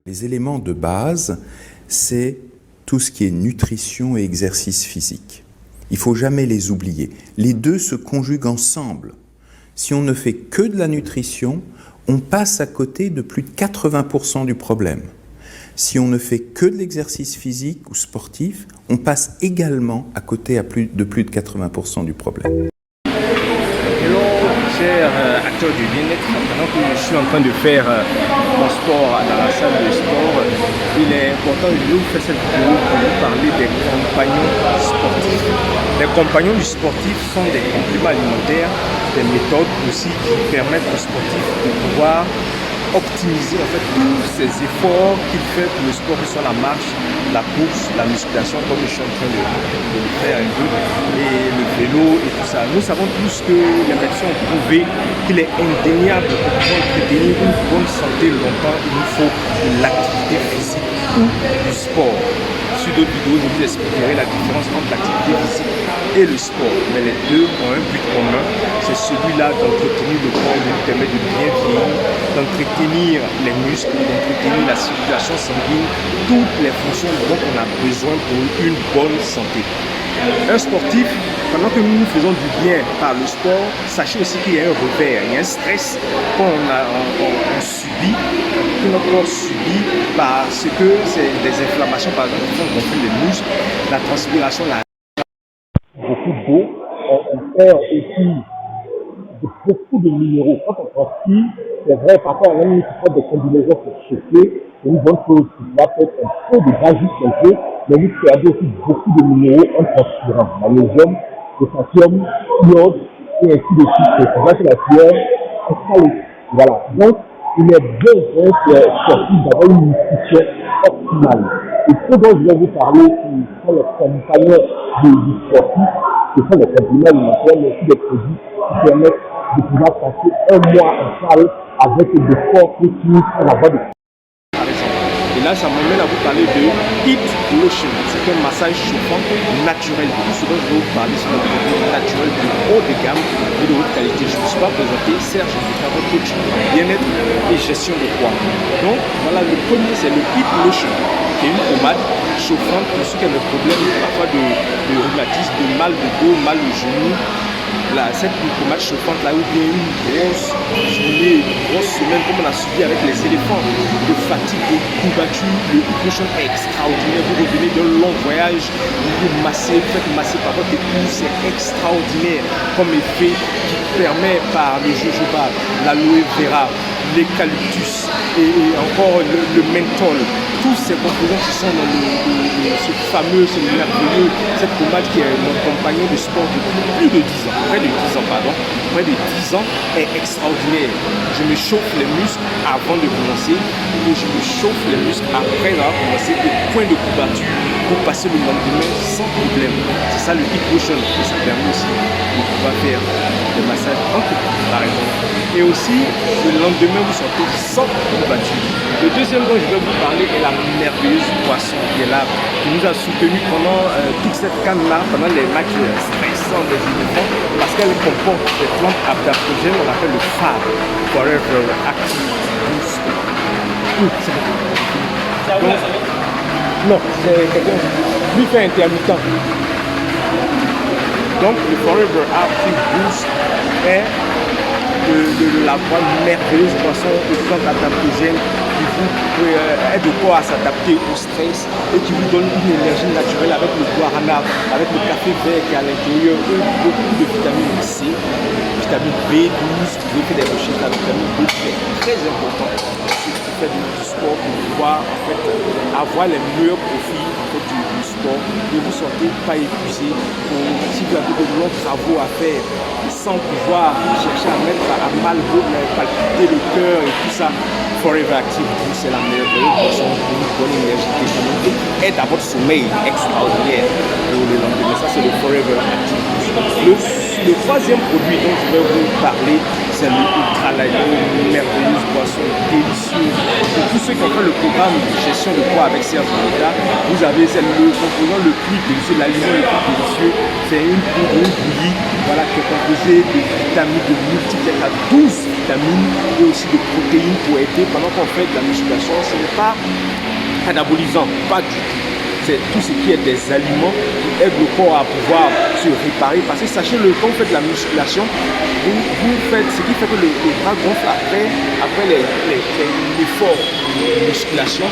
Les éléments de base, c'est tout ce qui est nutrition et exercice physique. Il ne faut jamais les oublier. Les deux se conjuguent ensemble. Si on ne fait que de la nutrition, on passe à côté de plus de 80% du problème. Si on ne fait que de l'exercice physique ou sportif, on passe également à côté de plus de 80% du problème. Hello, cher acteur du bien-être. Pendant que je suis en train de faire mon sport dans la salle de sport, il est important de vous faire cette vidéo pour vous parler des compagnons sportifs. Les compagnons du sportif sont des compléments alimentaires, des méthodes aussi qui permettent aux sportifs de pouvoir optimiser en fait tous ces efforts qu'il fait pour le sport, que ce soit la marche, la course, la musculation, comme je suis en train de le faire un peu, et le vélo et tout ça. Nous savons tous que les médecins ont prouvé qu'il est indéniable pour pouvoir entretenir une bonne santé longtemps, il nous faut de l'activité physique ou du sport. Sur d'autres vidéos, je vous expliquerai la différence entre l'activité physique et le sport. Mais les deux ont un but commun, c'est celui-là d'entretenir le corps, de nous permettre de bien vieillir, d'entretenir les muscles, d'entretenir la circulation sanguine, toutes les fonctions dont on a besoin pour une bonne santé. Un sportif, pendant que nous nous faisons du bien par le sport, sachez aussi qu'il y a un revers, il y a un stress qu'on subit, que notre corps subit parce que c'est des inflammations par exemple qui font gonfler les muscles, la transpiration, beaucoup d'eau, on perd aussi beaucoup de minéraux. Quand on transpire, c'est vrai, parfois on a mis des combinaisons pour chauffer, c'est une bonne chose qui va peut-être un peu de gras juste un peu, mais vous perdez aussi beaucoup de minéraux en transpirant. Magnésium, potassium, iode, et ainsi de suite. C'est pour ça que la sueur est salée. Voilà. Donc, il est bien vrai que sportif d'avoir une nutrition optimale. Et ce dont je vais vous parler, qui sont les compagnons du sportif, ce sont les compléments alimentaires, mais aussi des produits qui permettent de pouvoir passer un mois en salle avec des forts techniques à la voie de et là, ça m'amène à vous parler de Heat Lotion. C'est un massage chauffant naturel. Tout ce dont je vais vous parler, c'est un produit naturel de haut de gamme et de haute qualité. Je ne me suis pas présenté, Serge, je vais faire votre coach bien-être et gestion de poids. Donc, voilà, le premier, c'est le Heat Lotion, qui est une pommade chauffante pour ceux qui ont des problèmes parfois de rhumatisme, de mal de dos, mal au genou. Là, cette pommade chauffante là, où bien une grosse journée, une grosse semaine comme on a subi avec les éléphants, de fatigue, de courbature, le Lotion est extraordinaire. Vous revenez d'un long voyage, vous vous massez, vous faites masser par votre épouse, c'est extraordinaire comme effet qui permet par le jojoba, l'aloe vera, l'eucalyptus et encore le menthol. Tous ces composants qui sont dans ce fameux, ce merveilleux, cette pommade qui est mon compagnon de sport depuis plus de 10 ans, près de 10 ans est extraordinaire. Je me chauffe les muscles avant de commencer et je me chauffe les muscles après avoir commencé au point de couverture pour passer le lendemain sans problème. C'est ça le Heat Lotion et ça permet aussi de pouvoir faire des massages en couple par exemple. Et aussi le lendemain vous sortez sans couverture. Le deuxième dont je vais vous parler est la merveilleuse boisson qui est là, qui nous a soutenus pendant toute cette canne-là, pendant les matchs stressants des éléphants, parce qu'elle comporte des plantes adaptogènes, on appelle le FAB, Forever Active Boost. C'est bon. Donc, non, c'est quelqu'un qui fait intermittent. Donc, le Forever Active Boost est la merveilleuse boisson de plantes adaptogènes qui vous aide au corps à s'adapter au stress et qui vous donne une énergie naturelle avec le guarana, avec le café vert qui est à l'intérieur, beaucoup de vitamine C, vitamine B12, qui vous fait des recherches de la vitamine B qui est très important si tu fais du sport pour pouvoir en fait, avoir les meilleurs profits en fait, du sport et vous ne sortez pas épuisé. Si vous avez de longs travaux à faire sans pouvoir chercher à mettre à mal palpiter le cœur et tout ça, Forever Active Boost, c'est la meilleure boisson pour une bonne énergie et qui aide à votre sommeil extraordinaire pour le lendemain. Ça, c'est le Forever Active Boost. Le troisième produit dont je vais vous parler, c'est le Ultra Light, une merveilleuse boisson délicieuse. Pour tous ceux qui ont fait fait le programme de gestion de poids avec Serge Moneta, vous avez le composant le plus délicieux, l'aliment le plus délicieux, c'est une poudre bouillie, voilà, qui est composée de vitamines, de multiples, il y a 12 vitamines et aussi de protéines pour aider pendant qu'on fait de la musculation. Ce n'est pas anabolisant, pas du tout. C'est tout ce qui est des aliments qui aident le corps à pouvoir se réparer. Parce que sachez-le, quand vous faites de la musculation, vous faites ce qui fait que le bras gonfle après l'effort de musculation,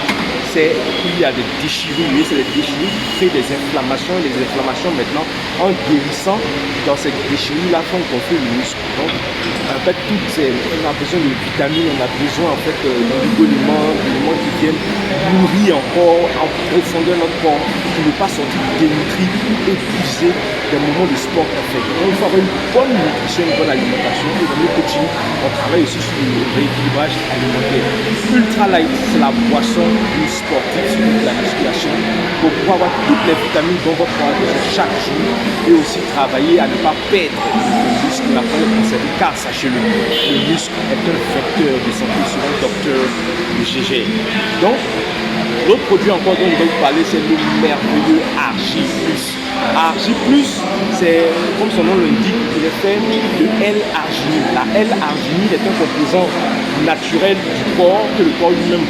c'est qu'il y a des déchirures. Et c'est les déchirures qui créent des inflammations. Et les inflammations, maintenant, en guérissant dans ces déchirures-là, font gonfler le muscle. Donc, en fait, on a besoin de vitamines, on a besoin en fait d'éléments qui viennent nourrir encore en profondeur notre corps pour ne pas sortir dénutri ou épuisé des moments de sport qu'on fait. Donc, il faut avoir une bonne nutrition, une bonne alimentation. Et dans le coaching, on travaille aussi sur le rééquilibrage alimentaire. Ultra Light, c'est la boisson du sportif sur de la musculation pour pouvoir avoir toutes les vitamines dont votre corps a besoin chaque jour et aussi travailler à ne pas perdre le muscle, la peau conservée, car sachez-le, le muscle est un facteur de santé selon le docteur de GG. Donc, l'autre produit encore dont je vais vous parler, c'est le merveilleux Argi Plus. Argi Plus, c'est comme son nom l'indique, il est fait de L-arginine. La L-arginine est un composant naturel du corps que le corps lui-même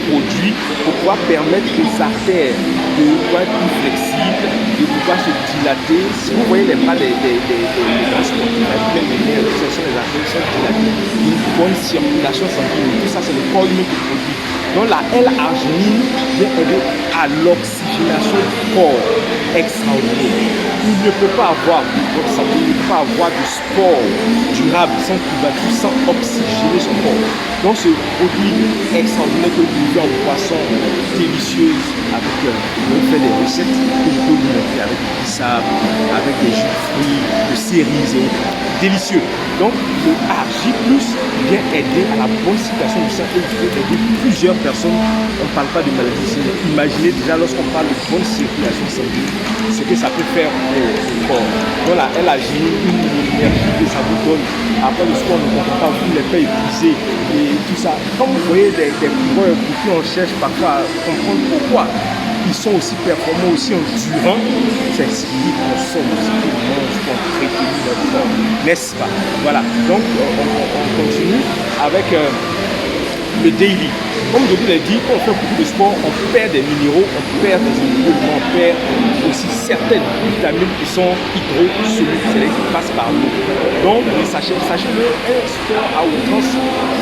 produit pour pouvoir permettre aux artères de pouvoir être plus flexibles, de pouvoir se dilater. Si vous voyez les bras des grands sportifs, ce sont les artères qui sont dilatées, une bonne circulation sanguine, tout ça c'est le corps lui-même qui produit. Donc la L-arginine vient aider à l'oxygénation du corps. Extraordinaire. Il ne peut pas avoir votre santé, il ne peut pas avoir de sport durable sans privatif, sans oxygéner son corps. Donc ce produit extraordinaire que vous buvez en boisson délicieuse avec, on fait des recettes que je peux vous montrer avec du bissap, avec des jus de fruits, de cerises et autres. Délicieux. Donc le Argi Plus vient aider à la bonne circulation du sang et il peut aider plusieurs personnes. On ne parle pas de maladies. Imaginez déjà lorsqu'on parle de bonne circulation sanguine, ce que ça peut faire au corps. Donc là, elle agit une énergie que ça vous donne. Après le sport, on ne comprend pas, vous n'êtes pas épuisé et tout ça. Quand vous voyez des coureurs pour qui on cherche parfois à comprendre pourquoi ils sont aussi performants, aussi endurants, c'est ce qu'ils consomment, ce qu'ils mangent pour traiter leur corps, n'est-ce pas? Voilà, donc on continue avec le daily. Comme je vous l'ai dit, quand on fait beaucoup de sport, on perd des minéraux, on perd des éléments, on perd aussi certaines vitamines qui sont hydrosolubles, c'est-à-dire qui passent par l'eau. Donc, sachez-le, un sport à outrance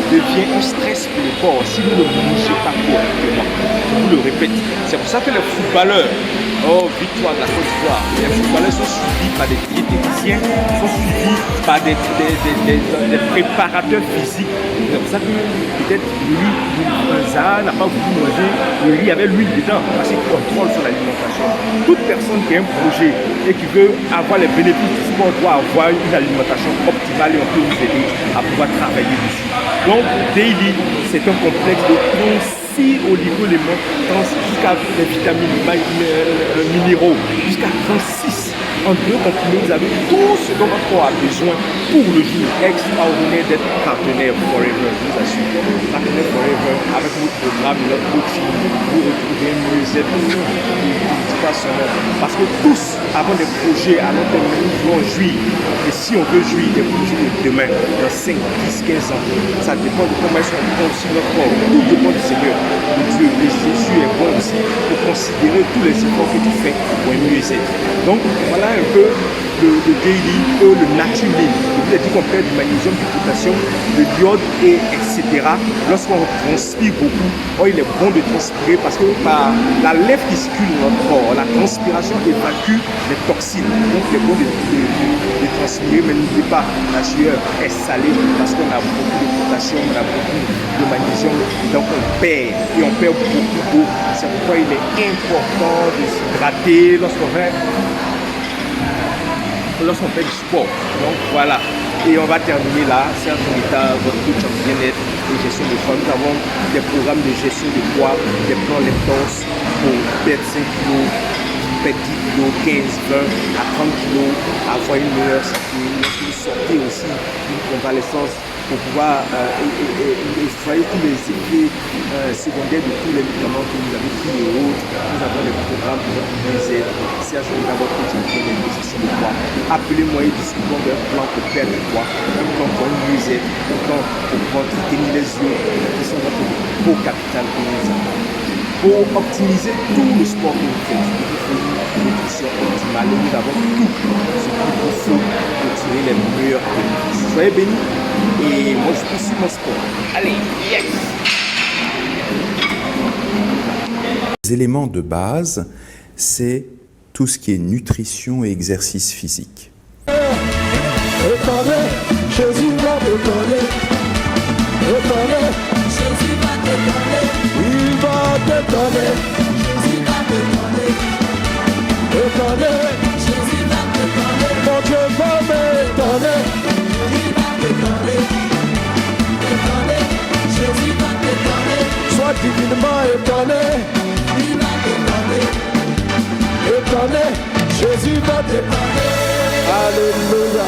devient un stress pour le corps si vous ne bougez pas correctement. Je vous le répète. C'est pour ça que les footballeurs, victoire de la Côte d'Ivoire, les footballeurs sont suivis par des diététiciens, sont suivis par des préparateurs physiques. C'est pour ça que peut-être Zaha n'a pas voulu manger le riz avec l'huile dedans parce qu'il contrôle sur l'alimentation. Toute personne qui a un projet et qui veut avoir les bénéfices du sport doit avoir une alimentation optimale et on peut vous aider à pouvoir travailler dessus. Donc, Daily, c'est un complexe de 36 oligo-éléments jusqu'à des vitamines, minéraux, jusqu'à 36. En 2 comprimés, vous avez tout ce dont votre corps a besoin pour le jour. Extraordinaire d'être partenaire Forever, je vous assure. Partenaire Forever, avec notre programme, notre coaching, vous retrouvez mieux-être. Parce que tous avons des projets à long terme, nous voulons jouir. Et si on veut jouir des projets de demain, dans 5, 10, 15 ans, ça dépend de comment est-ce qu'on prend aussi notre corps. Tout dépend du Seigneur, de Dieu. Et Jésus est bon aussi pour considérer tous les efforts que tu fais pour un mieux-être. Donc, voilà un peu le daily et le naturel. Je vous ai dit qu'on perd du magnésium, du potassium, de l'iode, etc. Lorsqu'on transpire beaucoup, il est bon de transpirer parce que par la lèvre qui circule dans notre corps, la transpiration évacue les toxines. Donc, il est bon de transpirer, mais n'oubliez pas, la sueur est salée parce qu'on a beaucoup de potassium, on a beaucoup de magnésium, donc on perd et on perd beaucoup d'eau. C'est pourquoi il est important de s'hydrater lorsqu'on fait du sport. Donc voilà. Et on va terminer là. Serge Moneta, votre coach en bien-être et gestion de poids. Nous avons des programmes de gestion de poids, des plans leptos pour perdre 5 kg, perdre 10 kg, 15, 20 à 30 kg, avoir une meilleure santé. Lorsque vous sortez aussi une convalescence pour pouvoir extraire tous les effets secondaires de tous les médicaments que vous avez pris et autres. Nous avons des programmes pour votre mieux-être. Si à ce moment-là, votre coach est en position de poids, appelez-moi et discutons d'un plan pour perdre du poids, un plan pour une mieux-être, un plan pour pouvoir tenir les yeux, qui sont votre beau capital que nous avons. Pour optimiser tout le sport que vous faites, il vous faut une nutrition optimale et nous avons tout ce qu'il vous faut pour tirer les meilleurs bénéfices. Soyez bénis et moi je poursuis mon sport. Allez, yes! Les éléments de base, c'est tout ce qui est nutrition et exercice physique. Jésus va te donner. Jésus va te donner. Il va te donner. Jésus va te donner. Jésus va te donner. Mon Dieu va me donner. Il va te donner. Jésus va te donner. Sois divinement étonné. Il va te donner. Jésus va te donner. Alléluia.